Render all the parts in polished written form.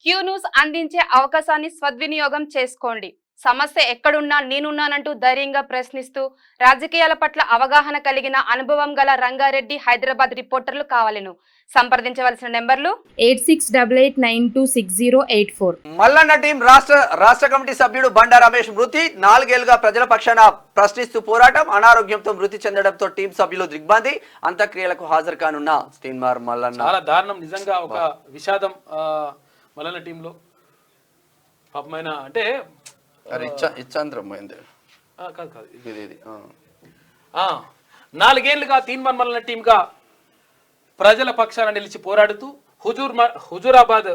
Q news అందించే అవకాశాన్ని సద్వినియోగం చేసుకోండి. సమస్య ఎక్కడున్నా నేనున్నానంటూ ధైర్యంగా ప్రశ్నిస్తూ రాజకీయాల పట్ల అవగాహన కలిగిన అనుభవం గల రంగారెడ్డి హైదరాబాద్ రిపోర్టర్లు కావాలను. సంప్రదించవలసిన నెంబర్లు 8688926084. మల్లన్న టీం రాష్ట్ర కమిటీ సభ్యుడు బండా రమేష్ మృతి. 4 ఏళ్లుగా ప్రజల పక్షాన ప్రశ్నిస్తూ పోరాటం. అనారోగ్యంతో మృతి చెందడంతో టీం సభ్యులు దిగ్భ్రాంతి. అంత్యక్రియలకు హాజరు కానున్న తీన్మార్ మల్లన్న. చాలా దారుణం, నిజంగా ఒక విషాదం మల్లన్న టీంలో. పాపమైన అంటే కాదు 4 ఏళ్లుగా తీన్మార్ మల్లన్న టీంగా ప్రజల పక్షాన నిలిచి పోరాడుతూ హుజూరాబాద్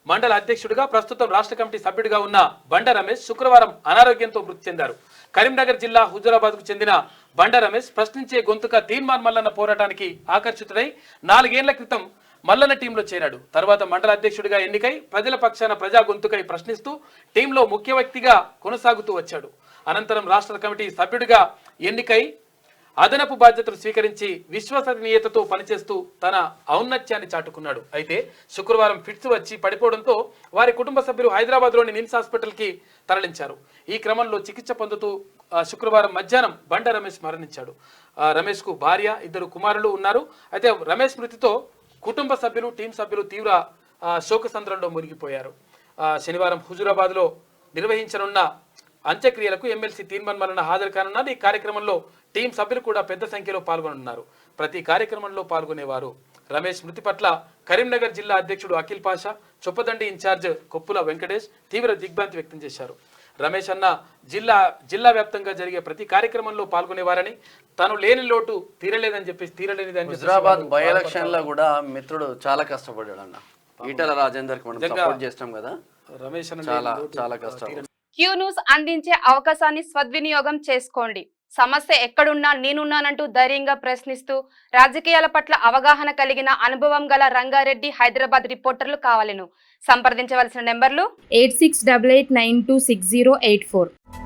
మండల అధ్యక్షుడిగా ప్రస్తుతం రాష్ట్ర కమిటీ సభ్యుడిగా ఉన్న బండా రమేష్ శుక్రవారం అనారోగ్యంతో మృతి చెందారు. కరీంనగర్ జిల్లా హుజూరాబాద్కు చెందిన బండా రమేష్ ప్రశ్నించే గొంతుగా తీన్మార్ మల్లన్న పోరాటానికి ఆకర్షితుడై 4 ఏళ్ల క్రితం మల్లన్న టీంలో చేరాడు. తర్వాత మండల అధ్యక్షుడిగా ఎన్నికై ప్రజల పక్షాన ప్రజా గొంతుకై ప్రశ్నిస్తూ టీంలో ముఖ్య వ్యక్తిగా కొనసాగుతూ వచ్చాడు. అనంతరం రాష్ట్ర కమిటీ సభ్యుడిగా ఎన్నికై అదనపు బాధ్యతలు స్వీకరించి విశ్వసనీయతతో పనిచేస్తూ తన ఔన్నత్యాన్ని చాటుకున్నాడు. అయితే శుక్రవారం ఫిట్స్ వచ్చి పడిపోవడంతో వారి కుటుంబ సభ్యులు హైదరాబాద్లోని నిమ్స్ హాస్పిటల్కి తరలించారు. ఈ క్రమంలో చికిత్స పొందుతూ శుక్రవారం మధ్యాహ్నం బండా రమేష్ మరణించాడు. రమేష్కు భార్య, 2 కుమారులు ఉన్నారు. అయితే రమేష్ మృతితో కుటుంబ సభ్యులు, టీం సభ్యులు తీవ్ర శోకసంద్రంలో మునిగిపోయారు. శనివారం హుజూరాబాద్లో నిర్వహించనున్న అంత్యక్రియలకు ఎమ్మెల్సీ తీన్మార్ మల్లన్న హాజరు కానున్నారు. ఈ కార్యక్రమంలో టీం సభ్యులు కూడా పెద్ద సంఖ్యలో పాల్గొనున్నారు. ప్రతి కార్యక్రమంలో పాల్గొనేవారు. రమేష్ మృతి పట్ల కరీంనగర్ జిల్లా అధ్యక్షుడు అఖిల్ పాషా, చొప్పదండి ఇన్ఛార్జ్ కొప్పుల వెంకటేష్ తీవ్ర దిగ్భ్రాంతి వ్యక్తం చేశారు. రమేష్ అన్న జిల్లా వ్యాప్తంగా జరిగే ప్రతి కార్యక్రమంలో పాల్గొనేవారని, తను లేని లోటు తీరలేదని తీరలేనిదని. హుజూరాబాద్ బై ఎలక్షన్ లో కూడా మిత్రుడు చాలా కష్టపడ్డాడు అన్న. ఈటల రాజేందర్ కి మనం సపోర్ట్ చేస్తాం కదా. రమేష్ అన్న చాలా కష్టం. క్యూ న్యూస్ అందించే అవకాశాన్ని సద్వినియోగం చేసుకోండి. సమస్య ఎక్కడున్నా నేనున్నానంటూ ధైర్యంగా ప్రశ్నిస్తూ రాజకీయాల పట్ల అవగాహన కలిగిన అనుభవం గల రంగారెడ్డి హైదరాబాద్ రిపోర్టర్లు కావాలను. సంప్రదించవలసిన నెంబర్లు 8688926084.